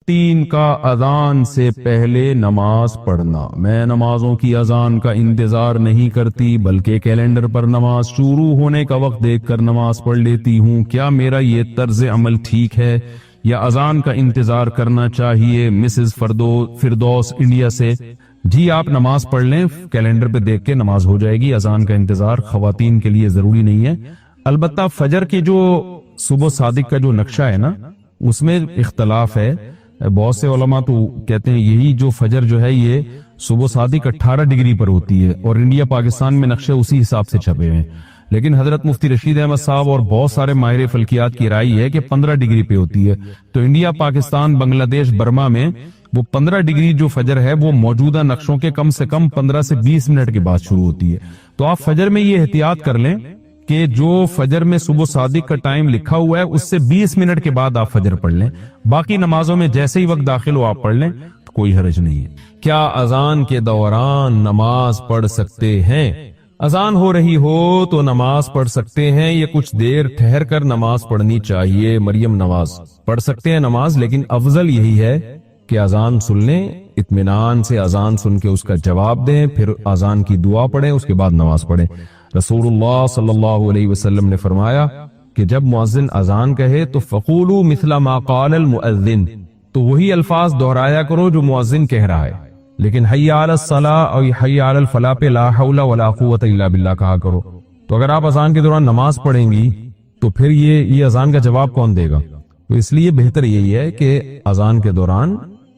3 کا اذان سے پہلے نماز پڑھنا۔ میں نمازوں کی اذان کا انتظار نہیں کرتی بلکہ کیلنڈر پر نماز شروع ہونے کا وقت دیکھ کر نماز پڑھ لیتی ہوں۔ کیا میرا یہ طرز عمل ٹھیک ہے یا اذان کا انتظار کرنا چاہیے؟ مسز فردوس انڈیا سے۔ جی آپ نماز پڑھ لیں، کیلنڈر پہ دیکھ کے نماز ہو جائے گی۔ اذان کا انتظار خواتین کے لیے ضروری نہیں ہے۔ البتہ فجر کی جو صبح صادق کا جو نقشہ ہے نا، اس میں اختلاف ہے۔ بہت سے علماء تو کہتے ہیں یہی جو فجر جو ہے یہ صبح صادق 18 ڈگری پر ہوتی ہے، اور انڈیا پاکستان میں نقشے اسی حساب سے چھپے ہوئے ہیں۔ لیکن حضرت مفتی رشید احمد صاحب اور بہت سارے ماہر فلکیات کی رائے ہے کہ 15 ڈگری پہ ہوتی ہے۔ تو انڈیا، پاکستان، بنگلہ دیش، برما میں وہ 15 ڈگری جو فجر ہے وہ موجودہ نقشوں کے کم سے کم 15 سے 20 منٹ کے بعد شروع ہوتی ہے۔ تو آپ فجر میں یہ احتیاط کر لیں کہ جو فجر میں صبح صادق کا ٹائم لکھا ہوا ہے اس سے 20 منٹ کے بعد آپ فجر پڑھ لیں۔ باقی نمازوں میں جیسے ہی وقت داخل ہو آپ پڑھ لیں، تو کوئی حرج نہیں ہے۔ کیا اذان کے دوران نماز پڑھ سکتے ہیں؟ اذان ہو رہی ہو تو نماز پڑھ سکتے ہیں، یہ کچھ دیر ٹھہر کر نماز پڑھنی چاہیے۔ مریم نواز پڑھ سکتے ہیں نماز، لیکن افضل یہی ہے کہ اذان سن لیں، اطمینان سے اذان سن کے اس کا جواب دیں، پھر اذان کی دعا پڑھیں، اس کے بعد نماز پڑھیں۔ رسول اللہ صلی اللہ علیہ وسلم نے فرمایا کہ جب مؤذن اذان کہے تو فقولوا مثل ما قال المؤذن، تو وہی الفاظ دہرایا کرو جو مؤذن کہہ رہا ہے، لیکن حی علی الصلاۃ اور حی علی الفلاح پہ لا حول ولا قوت الا باللہ کہا کرو۔ تو اگر آپ اذان کے دوران نماز پڑھیں گی تو پھر یہ اذان کا جواب کون دے گا؟ تو اس لیے بہتر یہی ہے کہ اذان کے دوران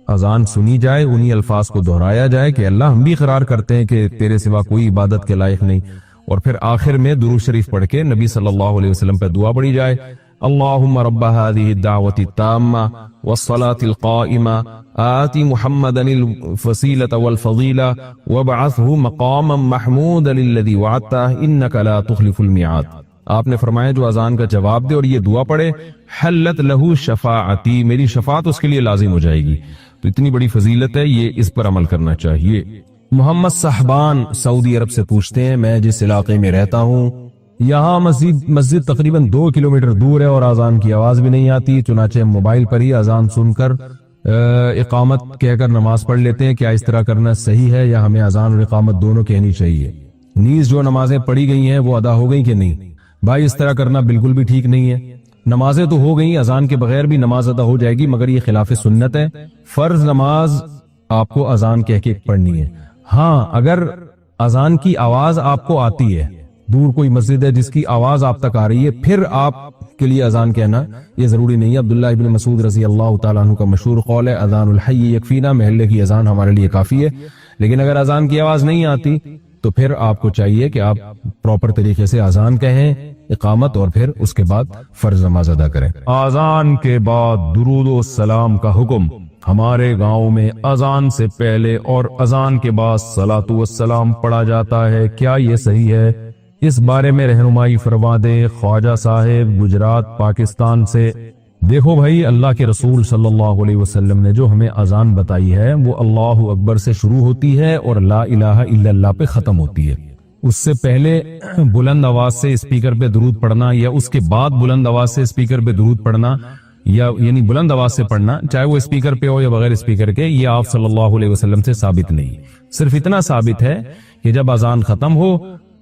اذان سنی جائے، انہی الفاظ کو دہرایا جائے کہ اللہ ہم بھی اقرار کرتے ہیں کہ تیرے سوا کوئی عبادت کے لائق نہیں، اور پھر آخر میں درود شریف پڑھ کے نبی صلی اللہ علیہ وسلم پہ دعا پڑھی جائے۔ اللہم رب هذه الدعوة التامة والصلاة القائمة آت محمدا الوسیلة والفضیلة وابعثه مقاما محمودا الذی وعدته انك لا تخلف الميعاد۔ آپ نے فرمایا جو اذان کا جواب دے اور یہ دعا پڑھے، حلت له شفاعتی، میری شفاعت اس کے لیے لازم ہو جائے گی۔ تو اتنی بڑی فضیلت ہے، یہ اس پر عمل کرنا چاہیے۔ محمد صاحبان سعودی عرب سے پوچھتے ہیں، میں جس علاقے میں رہتا ہوں یہاں مسجد تقریباً 2 کلومیٹر دور ہے اور اذان کی آواز بھی نہیں آتی، چنانچہ موبائل پر ہی اذان سن کر اقامت کہہ کر نماز پڑھ لیتے ہیں۔ کیا اس طرح کرنا صحیح ہے یا ہمیں اذان اور اقامت دونوں کہنی چاہیے؟ نیز جو نمازیں پڑھی گئی ہیں وہ ادا ہو گئی کہ نہیں؟ بھائی اس طرح کرنا بالکل بھی ٹھیک نہیں ہے۔ نمازیں تو ہو گئی، اذان کے بغیر بھی نماز ادا ہو جائے گی، مگر یہ خلاف سنت ہے۔ فرض نماز آپ کو اذان کہہ کے پڑھنی ہے۔ ہاں اگر اذان کی آواز آپ کو آتی ہے، دور کوئی مسجد ہے جس کی آواز آپ تک آ رہی ہے، پھر آپ کے لیے اذان کہنا یہ ضروری نہیں ہے۔ عبداللہ ابن مسعود رضی اللہ تعالیٰ عنہ کا مشہور قول ہے، اذان الحی یکفینا، محلے کی اذان ہمارے لیے کافی ہے۔ لیکن اگر اذان کی آواز نہیں آتی تو پھر آپ کو چاہیے کہ آپ پراپر طریقے سے اذان کہیں، اقامت، اور پھر اس کے بعد فرض نماز ادا کریں۔ اذان کے بعد درود و سلام کا حکم۔ ہمارے گاؤں میں اذان سے پہلے اور اذان کے بعد صلاۃ والسلام پڑھا جاتا ہے، کیا یہ صحیح ہے؟ اس بارے میں رہنمائی فرما دے۔ خواجہ صاحب گجرات پاکستان سے۔ دیکھو بھائی، اللہ کے رسول صلی اللہ علیہ وسلم نے جو ہمیں اذان بتائی ہے وہ اللہ اکبر سے شروع ہوتی ہے اور لا الہ الا اللہ پہ ختم ہوتی ہے۔ اس سے پہلے بلند آواز سے اسپیکر پہ درود پڑھنا یا اس کے بعد بلند آواز سے اسپیکر پہ درود پڑھنا، یعنی بلند آواز سے پڑھنا، چاہے وہ اسپیکر پہ ہو یا بغیر اسپیکر کے، یہ آپ صلی اللہ علیہ وسلم سے ثابت نہیں۔ صرف اتنا ثابت ہے کہ جب اذان ختم ہو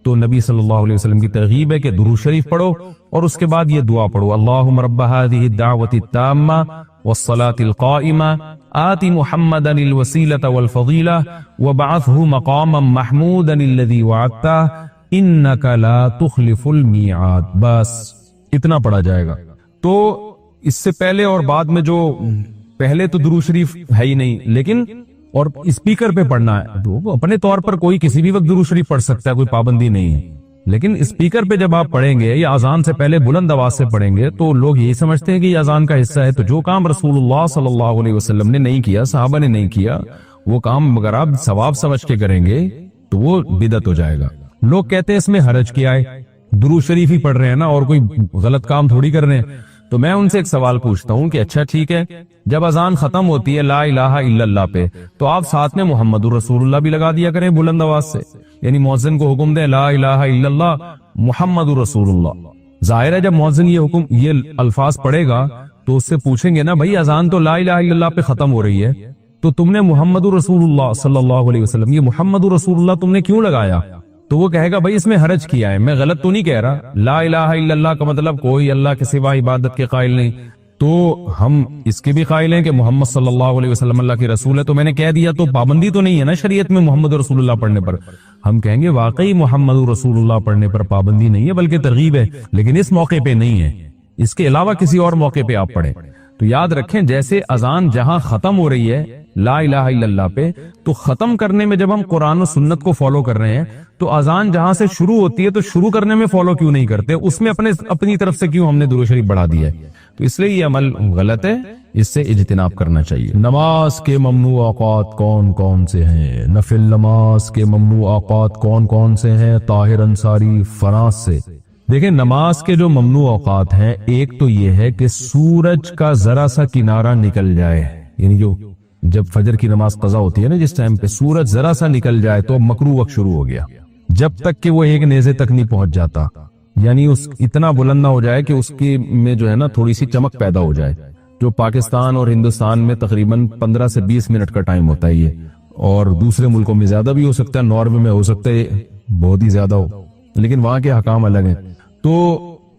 تو نبی صلی اللہ علیہ وسلم کی ترغیب ہے کہ درود شریف پڑھو اور اس کے بعد یہ دعا پڑھو، اللہم رب هذه الدعوة التامة والصلاة القائمة آت محمدا الوسیلة والفضیلة وابعثه مقاما محمودا الذی وعدته انك لا تخلف الميعاد۔ بس اتنا پڑھا جائے گا۔ تو اس سے پہلے اور بعد میں جو پہلے تو درود شریف ہے ہی نہیں، لیکن اور اسپیکر پہ پڑھنا ہے تو اپنے طور پر کوئی کسی بھی وقت درود شریف پڑھ سکتا ہے، کوئی پابندی نہیں ہے۔ لیکن اسپیکر پہ جب آپ پڑھیں گے یا اذان سے پہلے بلند آواز سے پڑھیں گے تو لوگ یہی سمجھتے ہیں کہ یہ اذان کا حصہ ہے۔ تو جو کام رسول اللہ صلی اللہ علیہ وسلم نے نہیں کیا، صحابہ نے نہیں کیا، وہ کام اگر آپ ثواب سمجھ کے کریں گے تو وہ بدعت ہو جائے گا۔ لوگ کہتے ہیں اس میں حرج کیا ہے، درود شریف ہی پڑھ رہے ہیں نا، اور کوئی غلط کام تھوڑی کر رہے ہیں۔ تو میں ان سے ایک سوال پوچھتا ہوں کہ اچھا ٹھیک ہے، جب اذان ختم ہوتی ہے لا الہ الا اللہ پہ تو آپ ساتھ میں محمد الرسول اللہ بھی لگا دیا کریں بلند آواز سے، یعنی مؤذن کو حکم دیں لا الہ الا اللہ محمد الرسول اللہ۔ ظاہر ہے جب مؤذن یہ الفاظ پڑھے گا تو اس سے پوچھیں گے نا بھائی اذان تو لا الہ الا اللہ پہ ختم ہو رہی ہے، تو تم نے محمد رسول اللہ صلی اللہ علیہ وسلم، یہ محمد رسول اللہ تم نے کیوں لگایا؟ تو وہ کہے گا بھائی اس میں حرج کیا ہے، میں غلط تو نہیں کہہ رہا، لا الہ الا اللہ کا مطلب کوئی اللہ کے سوا عبادت کے قائل نہیں، تو ہم اس کے بھی قائل ہیں کہ محمد صلی اللہ علیہ وسلم اللہ کے رسول ہے، تو میں نے کہہ دیا تو پابندی تو نہیں ہے نا شریعت میں محمد رسول اللہ پڑھنے پر۔ ہم کہیں گے واقعی محمد رسول اللہ پڑھنے پر پابندی نہیں ہے بلکہ ترغیب ہے، لیکن اس موقع پہ نہیں ہے، اس کے علاوہ کسی اور موقع پہ آپ پڑھیں۔ تو یاد رکھیں جیسے اذان جہاں ختم ہو رہی ہے لا الہ الا اللہ پہ، تو ختم کرنے میں جب ہم قرآن و سنت کو فالو کر رہے ہیں تو اذان جہاں سے شروع ہوتی ہے تو شروع کرنے میں فالو کیوں نہیں کرتے؟ اس میں اپنی طرف سے کیوں ہم نے درود شریف بڑھا دیا ہے؟ تو اس لیے یہ عمل غلط ہے، اس سے اجتناب کرنا چاہیے۔ نماز کے ممنوع اوقات کون کون سے ہیں؟ نفل نماز کے ممنوع اوقات کون کون سے ہیں؟ طاہر انصاری فراز سے۔ دیکھیں نماز کے جو ممنوع اوقات ہیں، ایک تو یہ ہے کہ سورج کا ذرا سا کنارہ نکل جائے، یعنی جب فجر کی نماز قضا ہوتی ہے نا، جس ٹائم پہ سورج ذرا سا نکل جائے تو مکروہ وقت شروع ہو گیا، جب تک کہ وہ ایک نیزے تک نہیں پہنچ جاتا، یعنی اتنا بلند نہ ہو جائے کہ اس کی میں جو ہے نا تھوڑی سی چمک پیدا ہو جائے، جو پاکستان اور ہندوستان میں تقریباً 15 سے 20 منٹ کا ٹائم ہوتا ہے یہ، اور دوسرے ملکوں میں زیادہ بھی ہو سکتا ہے، ناروے میں ہو سکتا ہے بہت ہی زیادہ ہو، لیکن وہاں کے حکام الگ ہیں۔ تو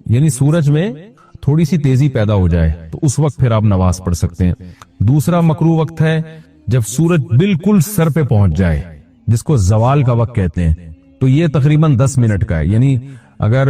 یعنی سورج میں تھوڑی سی تیزی پیدا ہو جائے تو اس وقت پھر آپ نماز پڑھ سکتے ہیں۔ دوسرا مکروہ وقت ہے جب سورج بالکل سر پہ پہنچ جائے، جس کو زوال کا وقت کہتے ہیں، تو یہ تقریباً 10 منٹ کا ہے، یعنی اگر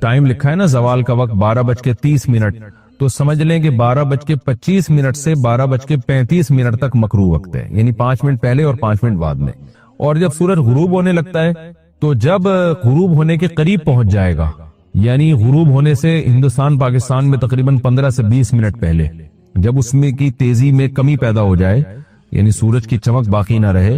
ٹائم لکھا ہے نا زوال کا وقت 12:30 تو سمجھ لیں کہ 12:25 سے 12:35 تک مکروہ وقت ہے، یعنی 5 منٹ پہلے اور 5 منٹ بعد میں۔ اور جب سورج غروب ہونے لگتا ہے تو جب غروب ہونے کے قریب پہنچ جائے گا، یعنی غروب ہونے سے ہندوستان پاکستان میں تقریباً 15 سے 20 منٹ پہلے، جب اس میں کی تیزی میں کمی پیدا ہو جائے، یعنی سورج کی چمک باقی نہ رہے،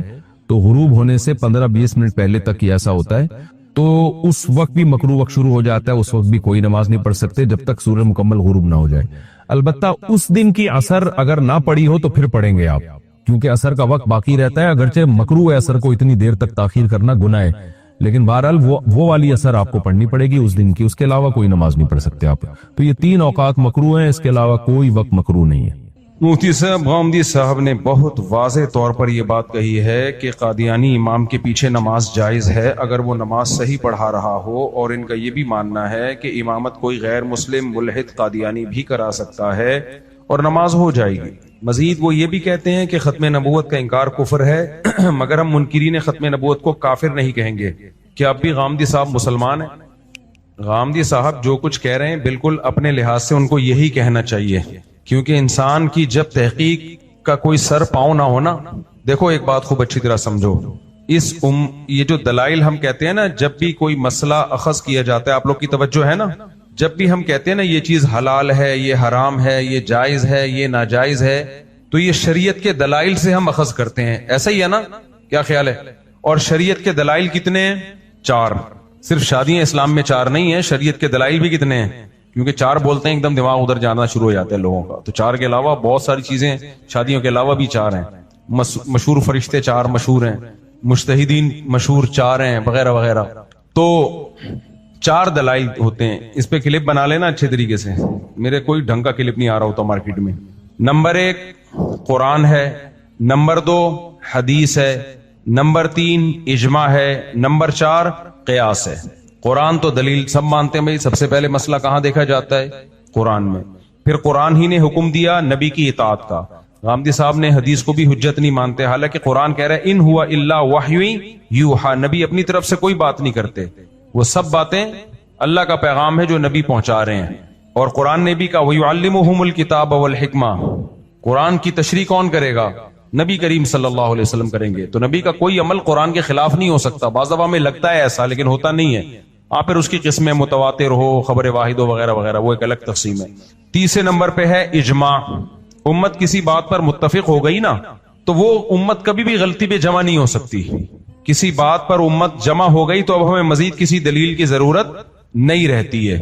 تو غروب ہونے سے 15-20 منٹ پہلے تک یہ ایسا ہوتا ہے، تو اس وقت بھی مکروہ وقت شروع ہو جاتا ہے، اس وقت بھی کوئی نماز نہیں پڑھ سکتے جب تک سورج مکمل غروب نہ ہو جائے۔ البتہ اس دن کی عصر اگر نہ پڑی ہو تو پھر پڑھیں گے آپ، کیونکہ عصر کا وقت باقی رہتا ہے، اگرچہ مکروہ ہے عصر کو اتنی دیر تک تاخیر کرنا گناہ ہے، لیکن بہرحال وہ والی اثر آپ کو پڑھنی پڑے گی اس دن کی، اس کے علاوہ کوئی نماز نہیں پڑھ سکتے آپ۔ تو یہ 3 اوقات مکروہ ہیں، اس کے علاوہ کوئی وقت مکروہ نہیں ہے۔ مفتی صاحب غامدی صاحب نے بہت واضح طور پر یہ بات کہی ہے کہ قادیانی امام کے پیچھے نماز جائز ہے اگر وہ نماز صحیح پڑھا رہا ہو، اور ان کا یہ بھی ماننا ہے کہ امامت کوئی غیر مسلم ملحد قادیانی بھی کرا سکتا ہے اور نماز ہو جائے گی۔ مزید وہ یہ بھی کہتے ہیں کہ ختم نبوت کا انکار کفر ہے، مگر ہم منکرین ختم نبوت کو کافر نہیں کہیں گے۔ کیا اب بھی غامدی صاحب مسلمان ہیں؟ غامدی صاحب جو کچھ کہہ رہے ہیں بالکل اپنے لحاظ سے ان کو یہی کہنا چاہیے، کیونکہ انسان کی جب تحقیق کا کوئی سر پاؤں نہ ہونا، دیکھو ایک بات خوب اچھی طرح سمجھو، یہ جو دلائل ہم کہتے ہیں نا، جب بھی کوئی مسئلہ اخذ کیا جاتا ہے، آپ لوگ کی توجہ ہے نا، جب بھی ہم کہتے ہیں نا یہ چیز حلال ہے، یہ حرام ہے، یہ جائز ہے، یہ ناجائز ہے، تو یہ شریعت کے دلائل سے ہم اخذ کرتے ہیں، ایسا ہی ہے نا؟ کیا خیال ہے؟ اور شریعت کے دلائل کتنے ہیں؟ 4۔ صرف شادیاں اسلام میں 4 نہیں ہیں، شریعت کے دلائل بھی کتنے ہیں؟ کیونکہ 4 بولتے ہیں ایک دم دماغ ادھر جانا شروع ہو جاتا ہے لوگوں کا، تو 4 کے علاوہ بہت ساری چیزیں شادیوں کے علاوہ بھی 4 ہیں، مشہور فرشتے 4 مشہور ہیں، مجتہدین مشہور 4 ہیں، وغیرہ وغیرہ۔ تو 4 دلائل ہوتے ہیں، اس پہ کلپ بنا لینا اچھے طریقے سے، میرے کوئی ڈھنگ کا کلپ نہیں آ رہا ہوتا مارکیٹ میں۔ نمبر 1 قرآن ہے، نمبر 2 حدیث ہے، نمبر 3 اجماع ہے، نمبر 4 قیاس ہے۔ قرآن تو دلیل سب مانتے ہیں بھائی، سب سے پہلے مسئلہ کہاں دیکھا جاتا ہے؟ قرآن میں، پھر قرآن ہی نے حکم دیا نبی کی اطاعت کا۔ غامدی صاحب نے حدیث کو بھی حجت نہیں مانتے، حالانکہ قرآن کہہ رہا ہے ان ہوا الا وحی یوحا، نبی اپنی طرف سے کوئی بات نہیں کرتے، وہ سب باتیں اللہ کا پیغام ہے جو نبی پہنچا رہے ہیں۔ اور قرآن نے بھی کہا وَيُعَلِّمُهُمُ الْكِتَابَ وَالْحِكْمَةَ، قرآن کی تشریح کون کرے گا؟ نبی کریم صلی اللہ علیہ وسلم کریں گے۔ تو نبی کا کوئی عمل قرآن کے خلاف نہیں ہو سکتا، بعض دفعہ میں لگتا ہے ایسا لیکن ہوتا نہیں ہے، آپ پھر اس کی قسمیں متواتر ہو، خبر واحد ہو، وغیرہ وغیرہ، وہ ایک الگ تقسیم ہے۔ تیسرے نمبر پہ ہے اجماع، امت کسی بات پر متفق ہو گئی نا تو وہ امت کبھی بھی غلطی پہ جمع نہیں ہو سکتی، کسی بات پر امت جمع ہو گئی تو اب ہمیں مزید کسی دلیل کی ضرورت نہیں رہتی ہے،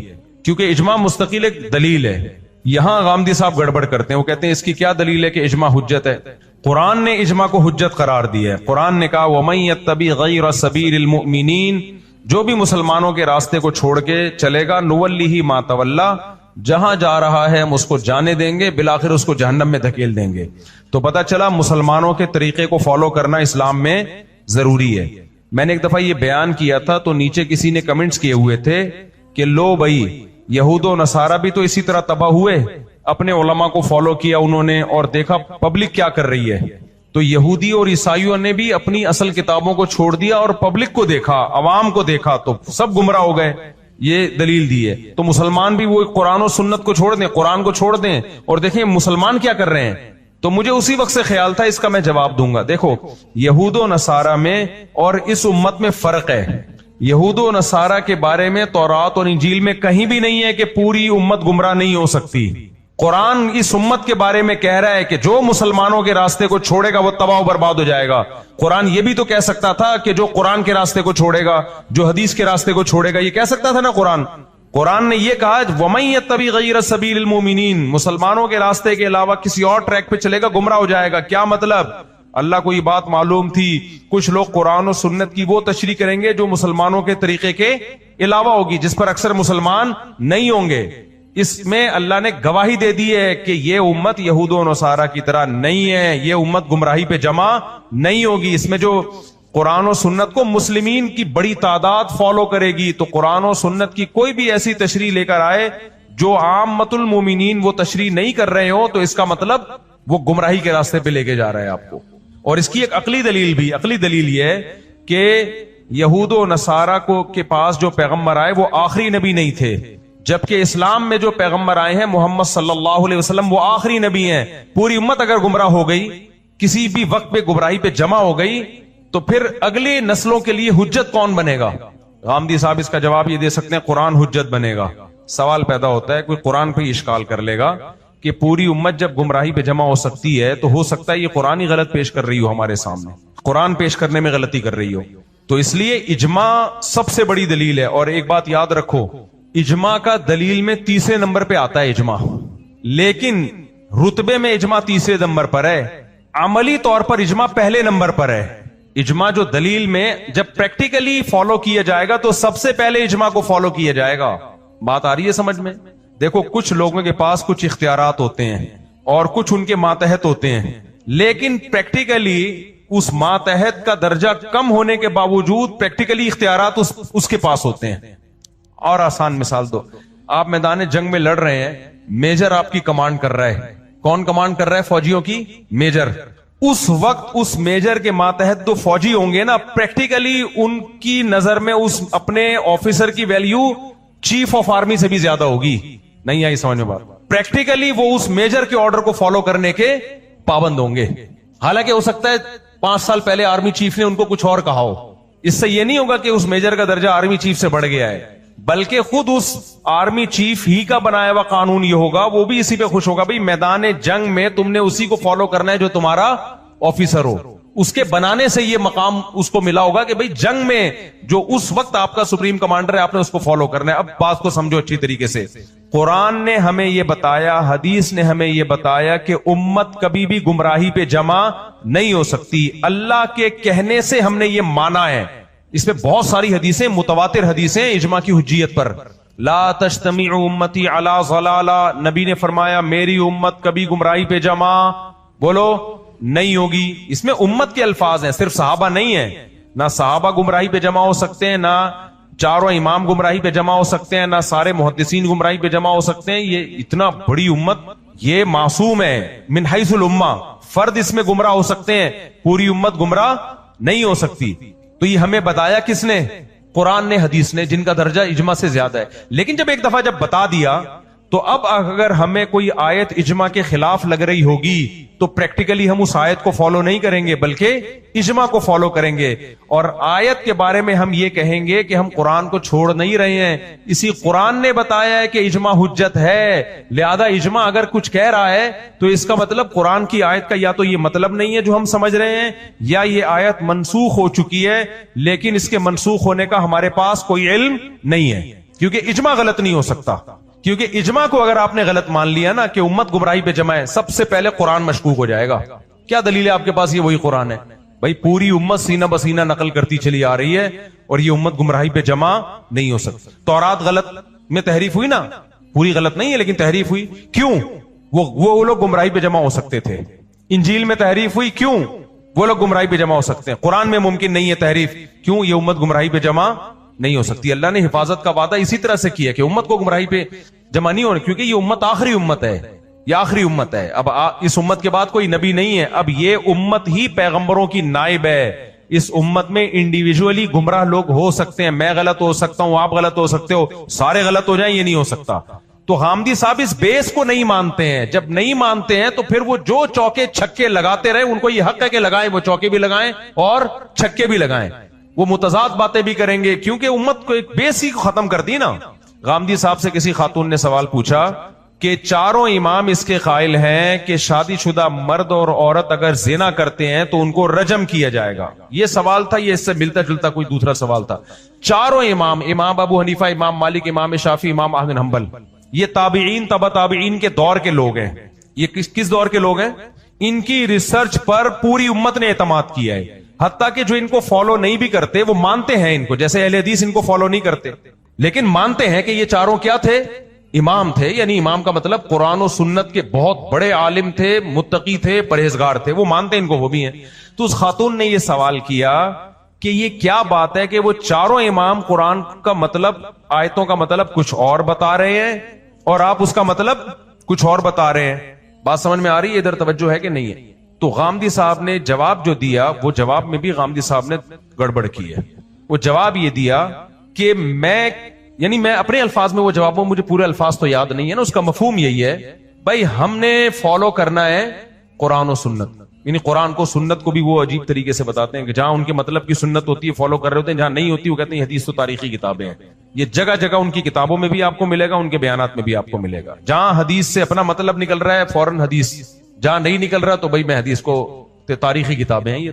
کیونکہ اجماع مستقل ایک دلیل ہے۔ یہاں غامدی صاحب گڑبڑ کرتے ہیں، وہ کہتے ہیں اس کی کیا دلیل ہے کہ اجماع حجت ہے؟ قرآن نے اجماع کو حجت قرار دیا ہے، قرآن نے کہا وَمَن يَتَّبِعْ غَيْرَ سَبِيلِ الْمُؤْمِنِينَ، جو بھی مسلمانوں کے راستے کو چھوڑ کے چلے گا نُوَلِّهِ مَا تَوَلَّى، جہاں جا رہا ہے ہم اس کو جانے دیں گے, بالآخر اس کو جہنم میں دھکیل دیں گے. تو پتہ چلا مسلمانوں کے طریقے کو فالو کرنا اسلام میں ضروری ہے. میں نے ایک دفعہ یہ بیان کیا تھا تو نیچے کسی نے کمنٹس کیے ہوئے تھے کہ لو بھائی یہود و نصارہ بھی تو اسی طرح تباہ ہوئے, اپنے علماء کو فالو کیا انہوں نے اور دیکھا پبلک کیا کر رہی ہے. تو یہودی اور عیسائیوں نے بھی اپنی اصل کتابوں کو چھوڑ دیا اور پبلک کو دیکھا, عوام کو دیکھا, تو سب گمراہ ہو گئے. یہ دلیل دی ہے. تو مسلمان بھی وہ قرآن و سنت کو چھوڑ دیں, قرآن کو چھوڑ دیں اور دیکھیں مسلمان کیا کر رہے ہیں. تو مجھے اسی وقت سے خیال تھا اس کا میں جواب دوں گا. دیکھو یہود و نصارہ میں اور اس امت میں فرق ہے. یہود و نصارہ کے بارے میں تورات اور انجیل میں کہیں بھی نہیں ہے کہ پوری امت گمراہ نہیں ہو سکتی. قرآن اس امت کے بارے میں کہہ رہا ہے کہ جو مسلمانوں کے راستے کو چھوڑے گا وہ تباہ و برباد ہو جائے گا. قرآن یہ بھی تو کہہ سکتا تھا کہ جو قرآن کے راستے کو چھوڑے گا, جو حدیث کے راستے کو چھوڑے گا, یہ کہہ سکتا تھا نا قرآن نے یہ کہا وَمَن يَتَّبِعْ غَيْرَ سَبِيلِ الْمُؤْمِنِينَ, مسلمانوں کے راستے کے علاوہ کسی اور ٹریک پہ چلے گا گمراہ ہو جائے گا. کیا مطلب؟ اللہ کو یہ بات معلوم تھی کچھ لوگ قرآن و سنت کی وہ تشریح کریں گے جو مسلمانوں کے طریقے کے علاوہ ہوگی, جس پر اکثر مسلمان نہیں ہوں گے. اس میں اللہ نے گواہی دے دی ہے کہ یہ امت یہود و نصارہ کی طرح نہیں ہے, یہ امت گمراہی پہ جمع نہیں ہوگی. اس میں جو قرآن و سنت کو مسلمین کی بڑی تعداد فالو کرے گی, تو قرآن و سنت کی کوئی بھی ایسی تشریح لے کر آئے جو عامۃ المومنین وہ تشریح نہیں کر رہے ہو, تو اس کا مطلب وہ گمراہی کے راستے پہ لے کے جا رہا ہے آپ کو. اور اس کی ایک عقلی دلیل یہ ہے کہ یہود و نصارہ کے پاس جو پیغمبر آئے وہ آخری نبی نہیں تھے, جبکہ اسلام میں جو پیغمبر آئے ہیں محمد صلی اللہ علیہ وسلم وہ آخری نبی ہیں. پوری امت اگر گمراہ ہو گئی, کسی بھی وقت پہ گمراہی پہ جمع ہو گئی, تو پھر اگلی نسلوں کے لیے حجت کون بنے گا؟ غامدی صاحب اس کا جواب یہ دے سکتے ہیں قرآن حجت بنے گا. سوال پیدا ہوتا ہے, کوئی قرآن پہ اشکال کر لے گا کہ پوری امت جب گمراہی پہ جمع ہو سکتی ہے تو ہو سکتا ہے یہ قرآن ہی غلط پیش کر رہی ہو, ہمارے سامنے قرآن پیش کرنے میں غلطی کر رہی ہو. تو اس لیے اجماع سب سے بڑی دلیل ہے. اور ایک بات یاد رکھو, اجماع کا دلیل میں تیسرے نمبر پہ آتا ہے اجماع, لیکن رتبے میں اجماع تیسرے نمبر پر ہے, عملی طور پر اجماع پہلے نمبر پر ہے. اجماع جو دلیل میں جب پریکٹیکلی فالو کیا جائے گا تو سب سے پہلے اجماع کو فالو کیا جائے گا. بات آ رہی ہے سمجھ میں؟ دیکھو کچھ لوگوں کے پاس کچھ اختیارات ہوتے ہیں اور کچھ ان کے ماتحت ہوتے ہیں, لیکن پریکٹیکلی اس ماتحت کا درجہ کم ہونے کے باوجود پریکٹیکلی اختیارات اس کے پاس ہوتے ہیں. اور آسان مثال دو, آپ میدان جنگ میں لڑ رہے ہیں, میجر آپ کی کمانڈ کر رہا ہے. کون کمانڈ کر رہا ہے فوجیوں کی؟ میجر. اس وقت اس میجر کے ماتحت جو فوجی ہوں گے نا, پریکٹیکلی ان کی نظر میں اس اپنے آفیسر کی ویلیو چیف آف آرمی سے بھی زیادہ ہوگی. نہیں آئی سمجھ میں بات؟ پریکٹیکلی وہ اس میجر کے آرڈر کو فالو کرنے کے پابند ہوں گے. حالانکہ ہو سکتا ہے 5 سال پہلے آرمی چیف نے ان کو کچھ اور کہا ہو. اس سے یہ نہیں ہوگا کہ اس میجر کا درجہ آرمی چیف سے بڑھ گیا ہے, بلکہ خود اس آرمی چیف ہی کا بنایا ہوا قانون یہ ہوگا, وہ بھی اسی پہ خوش ہوگا. بھائی میدان جنگ میں تم نے اسی کو فالو کرنا ہے جو تمہارا آفیسر ہو. اس کے بنانے سے یہ مقام اس کو ملا ہوگا کہ بھئی جنگ میں جو اس وقت آپ کا سپریم کمانڈر ہے آپ نے اس کو فالو کرنا ہے. اب بات کو سمجھو اچھی طریقے سے. قرآن نے ہمیں یہ بتایا, حدیث نے ہمیں یہ بتایا کہ امت کبھی بھی گمراہی پہ جمع نہیں ہو سکتی. اللہ کے کہنے سے ہم نے یہ مانا ہے. اس میں بہت ساری حدیثیں, متواتر حدیثیں اجماع کی حجیت پر. لا تجتمع امتی علی ضلالہ, نبی نے فرمایا میری امت کبھی گمراہی پہ جمع بولو نہیں ہوگی. اس میں امت کے الفاظ ہیں, صرف صحابہ نہیں ہیں. نہ صحابہ گمراہی پہ جمع ہو سکتے ہیں, نہ چاروں امام گمراہی پہ جمع ہو سکتے ہیں, نہ سارے محدثین گمراہی پہ جمع ہو سکتے ہیں. یہ اتنا بڑی امت, یہ معصوم ہے من حیث الامہ. فرد اس میں گمراہ ہو سکتے ہیں, پوری امت گمراہ نہیں ہو سکتی. تو یہ ہمیں بتایا کس نے؟ قرآن نے, حدیث نے, جن کا درجہ اجماع سے زیادہ ہے. لیکن جب ایک دفعہ جب بتا دیا تو اب اگر ہمیں کوئی آیت اجماع کے خلاف لگ رہی ہوگی تو پریکٹیکلی ہم اس آیت کو فالو نہیں کریں گے بلکہ اجماع کو فالو کریں گے. اور آیت کے بارے میں ہم یہ کہیں گے کہ ہم قرآن کو چھوڑ نہیں رہے ہیں, اسی قرآن نے بتایا ہے کہ اجماع حجت ہے, لہذا اجماع اگر کچھ کہہ رہا ہے تو اس کا مطلب قرآن کی آیت کا یا تو یہ مطلب نہیں ہے جو ہم سمجھ رہے ہیں, یا یہ آیت منسوخ ہو چکی ہے لیکن اس کے منسوخ ہونے کا ہمارے پاس کوئی علم نہیں ہے. کیونکہ اجماع غلط نہیں ہو سکتا, کیونکہ اجماع کو اگر آپ نے غلط مان لیا نا کہ امت گمراہی پہ جمع ہے, سب سے پہلے قرآن مشکوک ہو جائے گا. کیا دلیل ہے آپ کے پاس؟ یہ وہی قرآن ہے. بھائی پوری امت سینہ بسینہ نقل کرتی چلی آ رہی ہے اور یہ امت گمراہی پہ جمع نہیں ہو سکتی. تورات غلط میں تحریف ہوئی نا, پوری غلط نہیں ہے لیکن تحریف ہوئی. کیوں؟ وہ لوگ گمراہی پہ جمع ہو سکتے تھے. انجیل میں تحریف ہوئی, کیوں؟ وہ لوگ گمراہی پہ جمع ہو سکتے ہیں. قرآن میں ممکن نہیں ہے تحریف, کیوں؟ یہ امت گمراہی پہ جمع نہیں ہو سکتی. اللہ نے حفاظت کا وعدہ اسی طرح سے کیا کہ امت کو گمراہی پہ جمع نہیں ہونے, کیونکہ یہ امت آخری امت ہے, یہ آخری امت ہے. اب اس امت کے بعد کوئی نبی نہیں ہے, اب یہ امت ہی پیغمبروں کی نائب ہے. اس امت میں انڈیویجولی گمراہ لوگ ہو سکتے ہیں, میں غلط ہو سکتا ہوں, آپ غلط ہو سکتے ہو, سارے غلط ہو جائیں, یہ نہیں ہو سکتا. تو غامدی صاحب اس بیس کو نہیں مانتے ہیں. جب نہیں مانتے ہیں تو پھر وہ جو چوکے چھکے لگاتے رہے, ان کو یہ حق ہے کہ لگائیں, وہ چوکے بھی لگائیں اور چھکے بھی لگائیں. وہ متضاد باتیں بھی کریں گے, کیونکہ امت کو ایک بیس ہی ختم کر دی نا. غامدی صاحب سے کسی خاتون نے سوال پوچھا کہ چاروں امام اس کے قائل ہیں کہ شادی شدہ مرد اور عورت اگر زنا کرتے ہیں تو ان کو رجم کیا جائے گا. یہ سوال تھا, یہ اس سے ملتا جلتا کوئی دوسرا سوال تھا. چاروں امام, امام ابو حنیفہ, امام مالک, امام شافعی, امام احمد بن حنبل, یہ تابعین تبع تابعین کے دور کے لوگ ہیں. یہ کس دور کے لوگ ہیں؟ ان کی ریسرچ پر پوری امت نے اعتماد کیا ہے. حتیٰ کہ جو ان کو فالو نہیں بھی کرتے وہ مانتے ہیں ان کو, جیسے اہل حدیث ان کو فالو نہیں کرتے لیکن مانتے ہیں کہ یہ چاروں کیا تھے؟ امام تھے. یعنی امام کا مطلب قرآن و سنت کے بہت بڑے عالم تھے, متقی تھے, پرہیزگار تھے. وہ مانتے ہیں ان کو, وہ بھی ہیں. تو اس خاتون نے یہ سوال کیا کہ یہ کیا بات ہے کہ وہ چاروں امام قرآن کا مطلب, آیتوں کا مطلب کچھ اور بتا رہے ہیں اور آپ اس کا مطلب کچھ اور بتا رہے ہیں. بات سمجھ میں آ رہی ہے؟ ادھر توجہ ہے کہ نہیں ہے؟ تو غامدی صاحب نے جواب جو دیا, وہ جواب میں بھی غامدی صاحب نے گڑبڑ کی ہے. وہ جواب یہ دیا کہ میں اپنے الفاظ میں وہ جواب, مجھے پورے الفاظ تو یاد نہیں ہے نا, اس کا مفہوم یہی ہے بھائی ہم نے فالو کرنا ہے قرآن و سنت. یعنی قرآن کو سنت کو بھی وہ عجیب طریقے سے بتاتے ہیں کہ جہاں ان کے مطلب کی سنت ہوتی ہے فالو کر رہے ہوتے ہیں, جہاں نہیں ہوتی وہ کہتے ہیں حدیث تو تاریخی کتابیں ہیں. یہ جگہ جگہ ان کی کتابوں میں بھی آپ کو ملے گا, ان کے بیانات میں بھی آپ کو ملے گا. جہاں حدیث سے اپنا مطلب نکل رہا ہے فوراً حدیث, جہاں نہیں نکل رہا تو بھائی میں حدیث کو, تاریخی کتابیں ہیں یہ.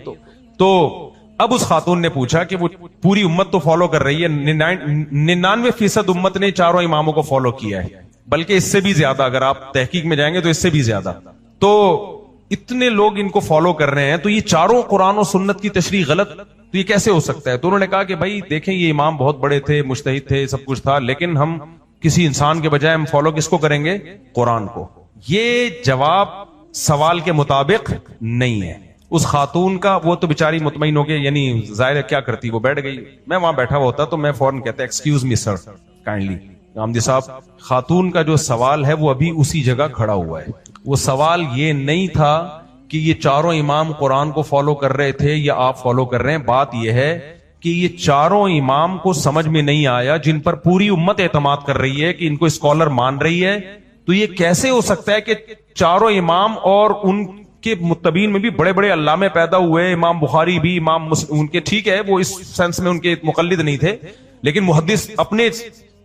تو اب اس خاتون نے پوچھا کہ وہ پوری امت تو فالو کر رہی ہے, 99% امت نے چاروں اماموں کو فالو کیا ہے, بلکہ اس سے بھی زیادہ, اگر آپ تحقیق میں جائیں گے تو اس سے بھی زیادہ. تو اتنے لوگ ان کو فالو کر رہے ہیں, تو یہ چاروں قرآن و سنت کی تشریح غلط, تو یہ کیسے ہو سکتا ہے؟ تو انہوں نے کہا کہ بھائی دیکھیں یہ امام بہت بڑے تھے, مجتہد تھے, سب کچھ تھا, لیکن ہم کسی انسان کے بجائے ہم فالو کس کو کریں گے؟ قرآن کو. یہ جواب سوال کے مطابق نہیں ہے. اس خاتون کا, وہ تو بیچاری مطمئن ہو گئی, یعنی ظاہر ہے کیا کرتی, وہ بیٹھ گئی. میں وہاں بیٹھا ہوا ہوتا تو میں فوراً کہتا ایکسکیوز می سر کائنڈلی. غامدی صاحب, خاتون کا جو سوال ہے وہ ابھی اسی جگہ کھڑا ہوا ہے. وہ سوال یہ نہیں تھا کہ یہ چاروں امام قرآن کو فالو کر رہے تھے یا آپ فالو کر رہے ہیں. بات یہ ہے کہ یہ چاروں امام کو سمجھ میں نہیں آیا, جن پر پوری امت اعتماد کر رہی ہے کہ ان کو اسکالر مان رہی ہے. تو یہ کیسے ہو سکتا ہے کہ چاروں امام اور ان کے متبین میں بھی بڑے بڑے علامے پیدا ہوئے, امام بخاری بھی, امام مسلم, ان کے ٹھیک ہے وہ اس سینس میں ان کے مقلد نہیں تھے, لیکن محدث اپنے,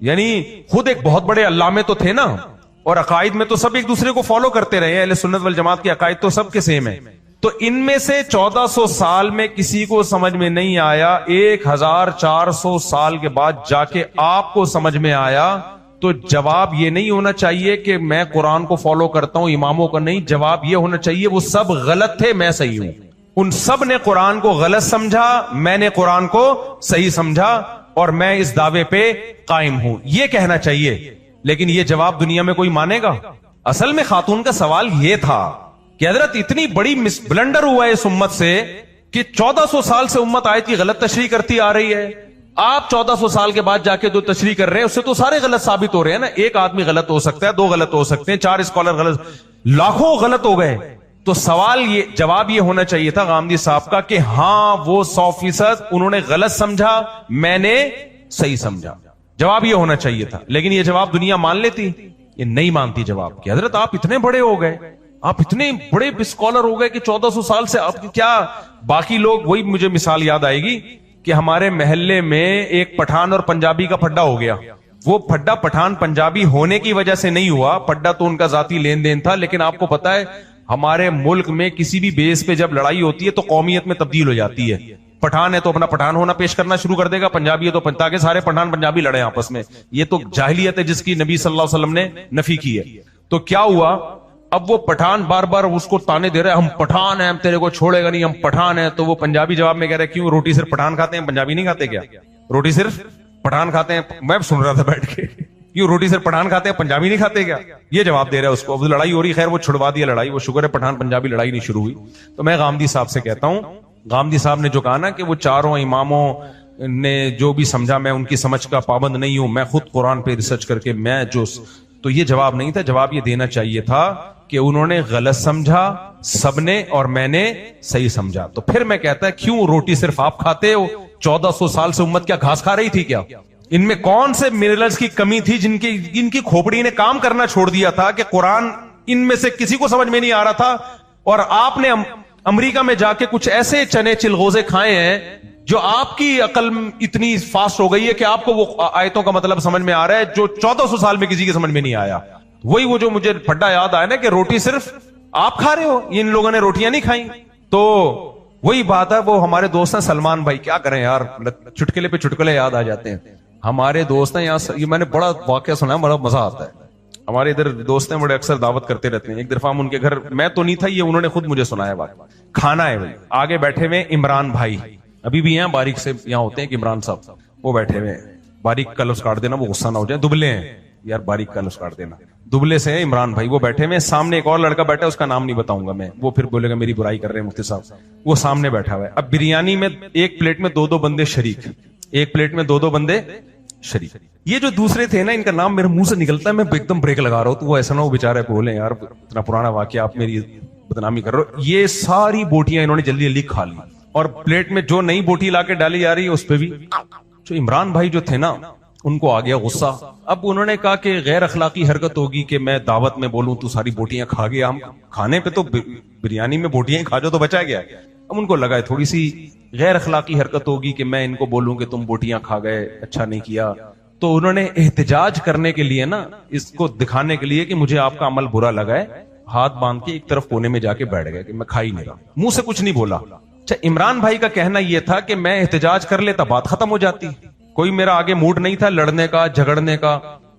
یعنی خود ایک بہت بڑے علامے تو تھے نا, اور عقائد میں تو سب ایک دوسرے کو فالو کرتے رہے ہیں. اہل سنت والجماعت کے عقائد تو سب کے سیم ہیں. تو ان میں سے 1400 سال میں کسی کو سمجھ میں نہیں آیا, 1400 سال کے بعد جا کے آپ کو سمجھ میں آیا. تو جواب یہ نہیں ہونا چاہیے کہ میں قرآن کو فالو کرتا ہوں, اماموں کا نہیں. جواب یہ ہونا چاہیے وہ سب غلط تھے, میں صحیح ہوں. ان سب نے قرآن کو غلط سمجھا, میں نے قرآن کو صحیح سمجھا, اور میں اس دعوے پہ قائم ہوں, یہ کہنا چاہیے. لیکن یہ جواب دنیا میں کوئی مانے گا؟ اصل میں خاتون کا سوال یہ تھا کہ حضرت اتنی بڑی بلنڈر ہوا ہے اس امت سے کہ 1400 سال سے امت آیت کی غلط تشریح کرتی آ رہی ہے. آپ 1400 سال کے بعد جا کے جو تشریح کر رہے ہیں اس سے تو سارے غلط ثابت ہو رہے ہیں نا. ایک آدمی غلط ہو سکتا ہے, 2 غلط ہو سکتے ہیں, 4 اسکالر غلط, لاکھوں غلط ہو گئے. تو سوال یہ, جواب یہ ہونا چاہیے تھا غامدی صاحب کا کہ ہاں وہ 100% انہوں نے غلط سمجھا, میں نے صحیح سمجھا. جواب یہ ہونا چاہیے تھا. لیکن یہ جواب دنیا مان لیتی, یہ نہیں مانتی جواب. کہ حضرت آپ اتنے بڑے ہو گئے, آپ اتنے بڑے اسکالر ہو گئے کہ 1400 سال سے آپ کیا, باقی لوگ, وہی مجھے مثال یاد آئے گی کہ ہمارے محلے میں ایک پٹھان اور پنجابی کا پھڈا ہو گیا. وہ پھڈا پٹھان پنجابی ہونے کی وجہ سے نہیں ہوا, پھڈا تو ان کا ذاتی لین دین تھا. لیکن آپ کو پتا ہے ہمارے ملک میں کسی بھی بیس پہ جب لڑائی ہوتی ہے تو قومیت میں تبدیل ہو جاتی ہے. پٹھان ہے تو اپنا پٹھان ہونا پیش کرنا شروع کر دے گا, پنجابی ہے تو تاکہ سارے پٹھان پنجابی لڑے آپس میں. یہ تو جاہلیت ہے جس کی نبی صلی اللہ علیہ وسلم نے نفی کی ہے. تو کیا ہوا, اب وہ پٹھان بار بار اس کو تانے دے رہے ہیں, ہم پٹھان ہیں, ہم تیرے کو چھوڑے گا نہیں, ہم پٹھان ہیں. تو وہ پنجابی جواب میں کہہ رہے کیوں, روٹی صرف پٹھان کھاتے ہیں, پنجابی نہیں کھاتے کیا؟ روٹی صرف پٹھان کھاتے ہیں. میں سن رہا تھا بیٹھ کے, کیوں روٹی صرف پٹھان کھاتے ہیں, پنجابی نہیں کھاتے کیا؟ یہ جواب دے رہا ہے اس کو. اب لڑائی ہو رہی, خیر وہ چھڑوا دیا لڑائی, وہ شکر ہے پٹھان پنجابی لڑائی نہیں شروع ہوئی. تو میں غامدی صاحب سے کہتا ہوں, غامدی صاحب نے جو کہا نا کہ وہ چاروں اماموں نے جو بھی سمجھا میں ان کی سمجھ کا پابند نہیں ہوں, میں خود قرآن پہ ریسرچ کر کے میں جو, تو یہ جواب نہیں تھا. جواب یہ دینا چاہیے تھا کہ انہوں نے غلط سمجھا سب نے اور میں نے صحیح سمجھا. تو پھر میں کہتا ہے کیوں روٹی صرف آپ کھاتے ہو؟ 1400 سال سے امت کیا گھاس کھا رہی تھی کیا؟ ان میں کون سے منرلز کی کمی تھی جن کی کھوپڑی نے کام کرنا چھوڑ دیا تھا کہ قرآن ان میں سے کسی کو سمجھ میں نہیں آ رہا تھا, اور آپ نے امریکہ میں جا کے کچھ ایسے چنے چلغوزے کھائے ہیں جو آپ کی عقل اتنی فاسٹ ہو گئی ہے کہ آپ کو وہ آیتوں کا مطلب سمجھ میں آ رہا ہے جو 1400 سال میں کسی کے سمجھ میں نہیں آیا. وہی وہ جو مجھے پھڈا یاد آیا نا کہ روٹی صرف آپ کھا رہے ہو, ان لوگوں نے روٹیاں نہیں کھائیں. تو وہی بات ہے, وہ ہمارے دوست ہیں سلمان بھائی, کیا کریں یار, چٹکلے پہ چٹکلے یاد آ جاتے ہیں. ہمارے دوست ہیں یہاں, یہ میں نے بڑا واقعہ سنا ہے, بڑا مزہ آتا ہے. ہمارے ادھر دوست ہیں بڑے, اکثر دعوت کرتے رہتے ہیں. ایک دفعہ ہم ان کے گھر, میں تو نہیں تھا, یہ انہوں نے خود مجھے سنایا بات. کھانا ہے بھائی, آگے بیٹھے ہوئے عمران بھائی, ابھی بھی ہیں باریک سے یہاں ہوتے ہیں کہ عمران صاحب, وہ بیٹھے ہوئے, باریک کا لفظ کاٹ دینا وہ غصہ نہ ہو جائے, دبلے ہیں یار, باریک کا لفظ کاٹ دینا, دبلے سے ہیں عمران بھائی, وہ بیٹھے ہوئے. سامنے ایک اور لڑکا بیٹھا ہے, اس کا نام نہیں بتاؤں گا میں, وہ پھر بولے گا میری برائی کر رہے ہیں مفتی صاحب. وہ سامنے بیٹھا ہوا ہے. اب بریانی میں ایک پلیٹ میں 2 بندے شریک, ایک پلیٹ میں 2 بندے شریک. یہ جو دوسرے تھے نا, ان کا نام میرے منہ سے نکلتا ہے, میں ایک دم بریک لگا رہا ہوں, تو وہ ایسا نہ ہو بیچارے بولے یار اتنا پرانا واقعہ آپ میری بدنامی کر رہے ہو. یہ ساری بوٹیاں انہوں نے جلدی جلدی کھا لی, اور پلیٹ میں جو نئی بوٹی لا کے ڈالی جا رہی ہے اس پہ بھی. جو عمران بھائی جو تھے نا, ان کو آ گیا غصہ. اب انہوں نے کہا کہ غیر اخلاقی حرکت ہوگی کہ میں دعوت میں بولوں تو ساری بوٹیاں کھا گیا. ہم کھانے پہ تو بریانی میں بوٹیاں ہی کھا جو تو بچا گیا. اب ان کو لگا ہے تھوڑی سی غیر اخلاقی حرکت ہوگی کہ میں ان کو بولوں کہ تم بوٹیاں کھا گئے, اچھا نہیں کیا. تو انہوں نے احتجاج کرنے کے لیے نا, اس کو دکھانے کے لیے کہ مجھے آپ کا عمل برا لگا ہے, ہاتھ باندھ کے ایک طرف کونے میں جا کے بیٹھ گئے کہ میں کھا ہی نہیں رہا, منہ سے کچھ نہیں بولا. اچھا, عمران بھائی کا کہنا یہ تھا کہ میں احتجاج کر لیتا بات ختم ہو جاتی, کوئی میرا آگے موڈ نہیں تھا لڑنے کا جھگڑنے کا,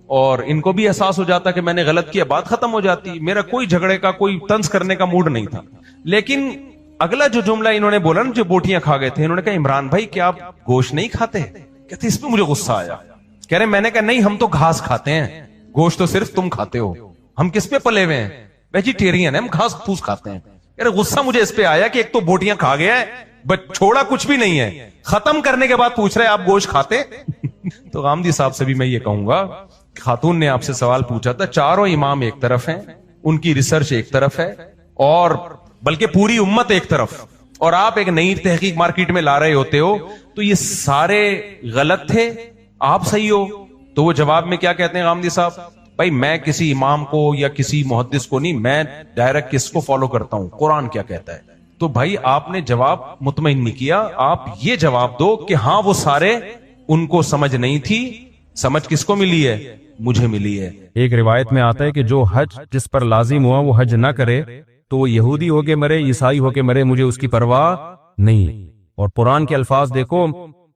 اور ان کو بھی احساس ہو جاتا کہ میں نے غلط کیا, بات ختم ہو جاتی, میرا کوئی جھگڑے کا کوئی طنز کرنے کا موڈ نہیں تھا. لیکن اگلا جو جملہ انہوں نے بولا نا, جو بوٹیاں کھا گئے تھے, انہوں نے کہا عمران بھائی کیا آپ گوشت نہیں کھاتے؟ کہتے اس پہ مجھے غصہ آیا. کہہ رہے میں نے کہا نہیں, ہم تو گھاس کھاتے ہیں, گوشت تو صرف تم کھاتے ہو, ہم کس پہ پلے ہوئے ہیں, ویجیٹیرین ہیں, ہم گھاس پھوس کھاتے ہیں. کہہ رہے غصہ مجھے اس پہ آیا کہ ایک تو بوٹیاں کھا گیا ہے, چھوڑا کچھ بھی نہیں ہے, ختم کرنے کے بعد پوچھ رہے آپ گوشت کھاتے. تو غامدی صاحب سے بھی میں یہ کہوں گا, خاتون نے آپ سے سوال پوچھا تھا, چاروں امام ایک طرف ہیں, ان کی ریسرچ ایک طرف ہے, اور بلکہ پوری امت ایک طرف, اور آپ ایک نئی تحقیق مارکیٹ میں لا رہے ہوتے ہو, تو یہ سارے غلط تھے, آپ صحیح ہو. تو وہ جواب میں کیا کہتے ہیں غامدی صاحب, بھائی میں کسی امام کو یا کسی محدث کو نہیں, میں ڈائریکٹ کس کو فالو کرتا ہوں, قرآن کیا کہتا ہے. تو بھائی آپ نے جواب مطمئن نہیں کیا, آپ یہ جواب دو کہ ہاں وہ سارے, ان کو سمجھ نہیں تھی, سمجھ کس کو ملی ہے, مجھے ملی ہے. ایک روایت میں آتا ہے کہ جو حج جس پر لازم ہوا وہ حج نہ کرے تو وہ یہودی ہو کے مرے, عیسائی ہو کے مرے, مجھے اس کی پرواہ نہیں. اور قرآن کے الفاظ دیکھو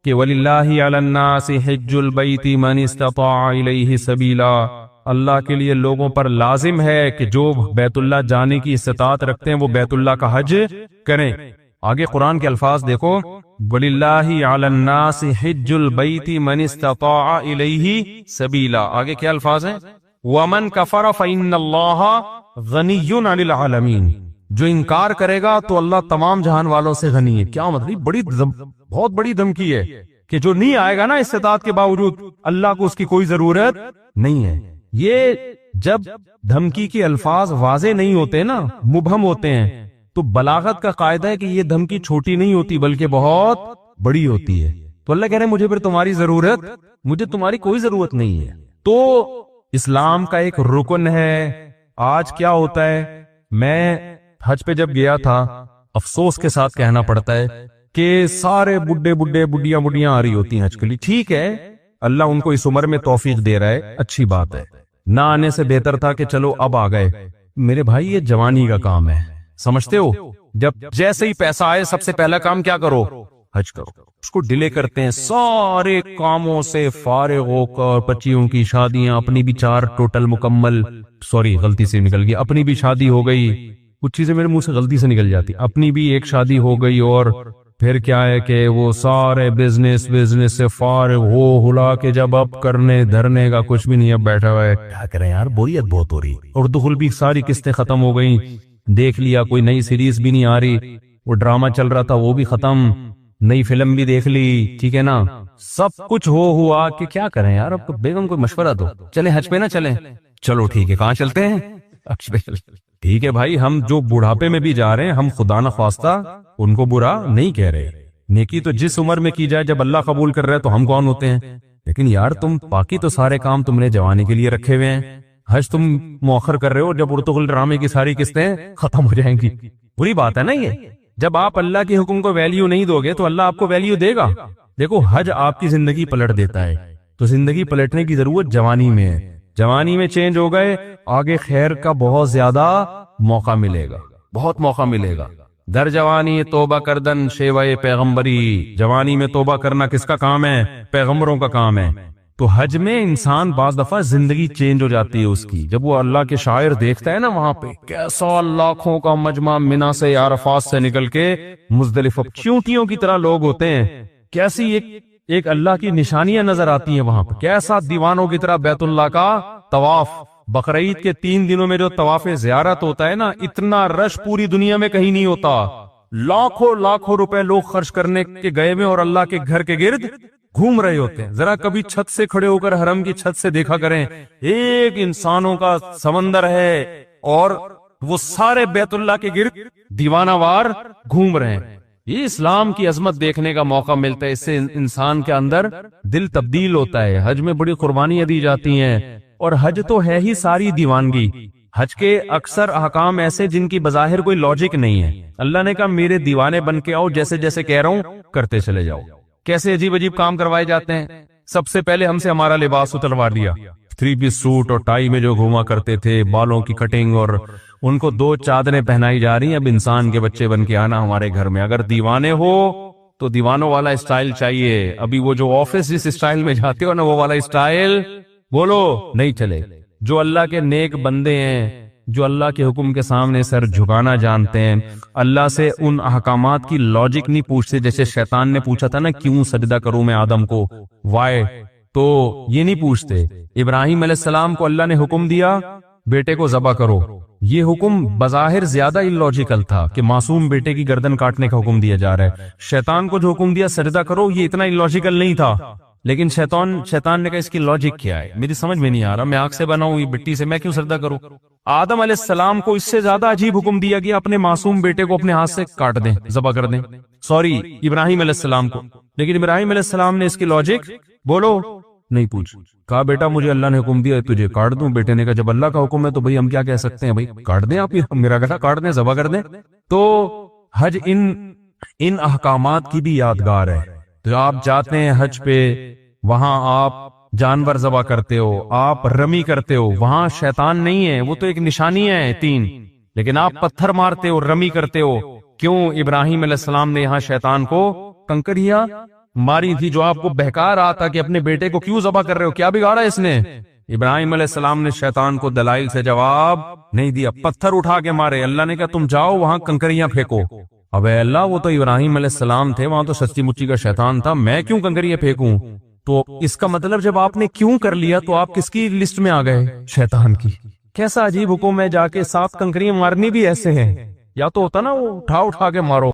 کہ وَلِلَّهِ عَلَى النَّاسِ حِجُّ الْبَيْتِ مَنِ اسْتَطَاعَ إِلَيْهِ سَبِيلًا, اللہ کے لیے لوگوں پر لازم ہے کہ جو بیت اللہ جانے کی استطاعت رکھتے ہیں وہ بیت اللہ کا حج کریں. آگے قرآن کے الفاظ دیکھو, وَلِلَّهِ عَلَى النَّاسِ حِجُّ الْبَيْتِ مَنِ اسْتَطَاعَ إِلَيْهِ سَبِيلًا. آگے کیا الفاظ ہیں, وَمَنْ كَفَرَ فَإِنَّ اللَّهَ غَنِيٌّ عَنِ الْعَالَمِينَ, جو انکار کرے گا تو اللہ تمام جہان والوں سے غنی ہے. کیا مطلب, بہت بڑی دھمکی ہے کہ جو نہیں آئے گا نا استطاعت کے باوجود, اللہ کو اس کی کوئی ضرورت نہیں ہے. یہ جب دھمکی کے الفاظ واضح نہیں ہوتے نا, مبہم ہوتے ہیں, تو بلاغت کا قاعدہ ہے کہ یہ دھمکی چھوٹی نہیں ہوتی بلکہ بہت بڑی ہوتی ہے. تو اللہ کہہ رہے ہیں مجھے پھر تمہاری ضرورت, مجھے تمہاری کوئی ضرورت نہیں ہے. تو اسلام کا ایک رکن ہے. آج کیا ہوتا ہے, میں حج پہ جب گیا تھا, افسوس کے ساتھ کہنا پڑتا ہے کہ سارے بڈیاں آ رہی ہوتی ہیں حج کے لیے. ٹھیک ہے, اللہ ان کو اس عمر میں توفیق دے رہا ہے, اچھی بات ہے, نہ آنے سے بہتر تھا کہ چلو اب آ گئے. میرے بھائی یہ جوانی کا کام ہے, سمجھتے ہو, جب جیسے ہی پیسہ آئے سب سے پہلا کام کیا کرو, حج کرو. اس کو ڈیلے کرتے ہیں, سارے کاموں سے فارغ ہو کر, بچیوں کی شادیاں, اپنی بھی 4 ٹوٹل مکمل, سوری غلطی سے نکل گیا, اپنی بھی شادی ہو گئی, کچھ چیزیں میرے منہ سے غلطی سے نکل جاتی, اپنی بھی ایک شادی ہو گئی اور پھر کیا ہے کہ وہ سارے بزنس سے فارغ ہو ہلا کے جب اب کرنے دھرنے کا کچھ بھی نہیں، اب بیٹھا ہوا ہے کیا کریں یار، بوریت بہت ہو رہی، اور دخل بھی ساری قسطیں ختم ہو گئیں، دیکھ لیا کوئی نئی سیریز بھی نہیں آ رہی، وہ ڈرامہ چل رہا تھا وہ بھی ختم، نئی فلم بھی دیکھ لی، ٹھیک ہے نا، سب کچھ ہوا کہ کیا کریں یار، اب بیگم کوئی مشورہ دو، چلیں حج پہ نہ چلیں؟ چلو ٹھیک ہے، کہاں چلتے ہیں؟ حج پہ چلتے۔ ٹھیک ہے بھائی، ہم جو بڑھاپے میں بھی جا رہے ہیں، ہم خدا نخواستہ ان کو برا نہیں کہہ رہے، نیکی تو جس عمر میں کی جائے، جب اللہ قبول کر رہا ہے تو ہم کون ہوتے ہیں، لیکن یار تم باقی تو سارے کام تم نے جوانی کے لیے رکھے ہوئے ہیں، حج تم مؤخر کر رہے ہو جب ارطغرل ڈرامے کی ساری قسطیں ختم ہو جائیں گی، بری بات ہے نا یہ، جب آپ اللہ کے حکم کو ویلیو نہیں دو گے تو اللہ آپ کو ویلیو دے گا۔ دیکھو حج آپ کی زندگی پلٹ دیتا ہے، تو زندگی پلٹنے کی ضرورت جوانی میں ہے، جوانی میں چینج ہو گئے، آگے خیر کا بہت زیادہ موقع ملے گا، بہت موقع ملے گا۔ در جوانی توبہ کردن شیوائے پیغمبری، جوانی میں توبہ کرنا کس کا کام ہے؟ پیغمبروں کا کام ہے۔ تو حج میں انسان بعض دفعہ زندگی چینج ہو جاتی ہے اس کی، جب وہ اللہ کے شاعر دیکھتا ہے نا، وہاں پہ کیسا لاکھوں کا مجمع منا سے عرفات سے نکل کے مزدلفہ چونٹیوں کی طرح لوگ ہوتے ہیں، کیسی ایک اللہ کی نشانیاں نظر آتی ہیں وہاں پہ، کیسا دیوانوں کی طرح بیت اللہ کا طواف، بقرعید کے 3 دنوں میں جو طواف زیارت ہوتا ہے نا، اتنا رش پوری دنیا میں کہیں نہیں ہوتا، لاکھوں روپے لوگ خرچ کرنے کے گئے میں اور اللہ کے گھر کے گرد گھوم رہے ہوتے ہیں۔ ذرا کبھی چھت سے کھڑے ہو کر حرم کی چھت سے دیکھا کریں، ایک انسانوں کا سمندر ہے اور وہ سارے بیت اللہ کے گرد دیوانہ وار گھوم رہے ہیں۔ یہ اسلام کی عظمت دیکھنے کا موقع ملتا ہے، اس سے انسان کے اندر دل تبدیل ہوتا ہے۔ حج میں بڑی قربانیاں دی جاتی ہیں، اور حج تو ہے ہی ساری دیوانگی۔ حج کے اکثر احکام ایسے جن کی بظاہر کوئی لاجک نہیں ہے، اللہ نے کہا میرے دیوانے بن کے آؤ، جیسے جیسے کہہ رہا ہوں کرتے چلے جاؤ۔ کیسے عجیب عجیب کام کروائے جاتے ہیں، سب سے پہلے ہم سے ہمارا لباس اتروا دیا، 3 پیس سوٹ اور ٹائی میں جو گھوما کرتے تھے، بالوں کی کٹنگ، اور ان کو 2 چادریں پہنائی جا رہی ہیں، اب انسان کے بچے بن کے آنا ہمارے گھر میں۔ اگر دیوانے ہو تو دیوانوں والا اسٹائل چاہیے، ابھی وہ جو آفس جس اسٹائل میں جاتے ہو نا، وہ والا اسٹائل بولو نہیں چلے۔ جو اللہ کے نیک بندے ہیں، جو اللہ کے حکم کے سامنے سر جھکانا جانتے ہیں، اللہ سے ان احکامات کی لاجک نہیں پوچھتے، جیسے شیطان نے پوچھا تھا نا کیوں سجدہ کروں میں آدم کو، وائے، تو یہ نہیں پوچھتے۔ ابراہیم علیہ السلام کو اللہ نے حکم دیا بیٹے کو ذبح کرو، یہ حکم بظاہر زیادہ اللاجیکل تھا کہ معصوم بیٹے کی گردن کاٹنے کا حکم دیا جا رہا ہے۔ شیطان کو جو حکم دیا سجدہ کرو، یہ اتنا اللاجیکل نہیں تھا، لیکن شیطان نے کہا اس کی لاجک کیا ہے، میری سمجھ میں نہیں آ رہا، میں آگ سے بنا ہوں، مٹی سے، میں کیوں سجدہ کروں؟ آدم علیہ السلام کو اس سے زیادہ عجیب حکم دیا گیا اپنے معصوم بیٹے کو اپنے ہاتھ سے کاٹ دیں، ذبح کر دیں، سوری ابراہیم علیہ السلام کو۔ لیکن ابراہیم علیہ السلام نے اس کی لاجک بولو نہیں پوچھ، کہا بیٹا مجھے اللہ نے حکم دیا تجھے کاٹ دوں۔ بیٹے نے کہا جب اللہ کا حکم ہے تو بھئی ہم کیا کہہ سکتے ہیں، بھئی کاٹ دیں، آپ میرا گلا کاٹ دیں، ذبح کر دیں۔ تو حج ان احکامات کی بھی یادگار ہے۔ تو آپ جاتے ہیں حج پہ، وہاں آپ جانور ذبح کرتے ہو، آپ رمی کرتے ہو، وہاں شیطان نہیں ہے، وہ تو ایک نشانی ہے 3، لیکن آپ پتھر مارتے ہو، رمی کرتے ہو۔ کیوں؟ ابراہیم علیہ السلام نے یہاں شیطان کو کنکریاں ماری تھی، جو آپ کو بہکا رہا تھا کہ اپنے بیٹے کو کیوں ذبح کر رہے ہو، کیا بگاڑا اس نے؟ ابراہیم علیہ السلام نے شیطان کو دلائل سے جواب نہیں دیا، پتھر اٹھا کے مارے۔ اللہ نے کہا تم جاؤ وہاں کنکریاں پھینکو۔ اب اے اللہ، وہ تو ابراہیم علیہ السلام تھے، وہاں تو سچی مچی کا شیطان تھا، میں کیوں کنکریاں پھینکوں؟ تو اس کا مطلب جب آپ نے کیوں کر لیا تو آپ کس کی لسٹ میں آ گئے؟ شیطان کی۔ کیسا عجیب حکم ہے، جا کے 7 کنکریاں مارنی بھی ایسے ہیں، یا تو ہوتا نا وہ اٹھا کے مارو۔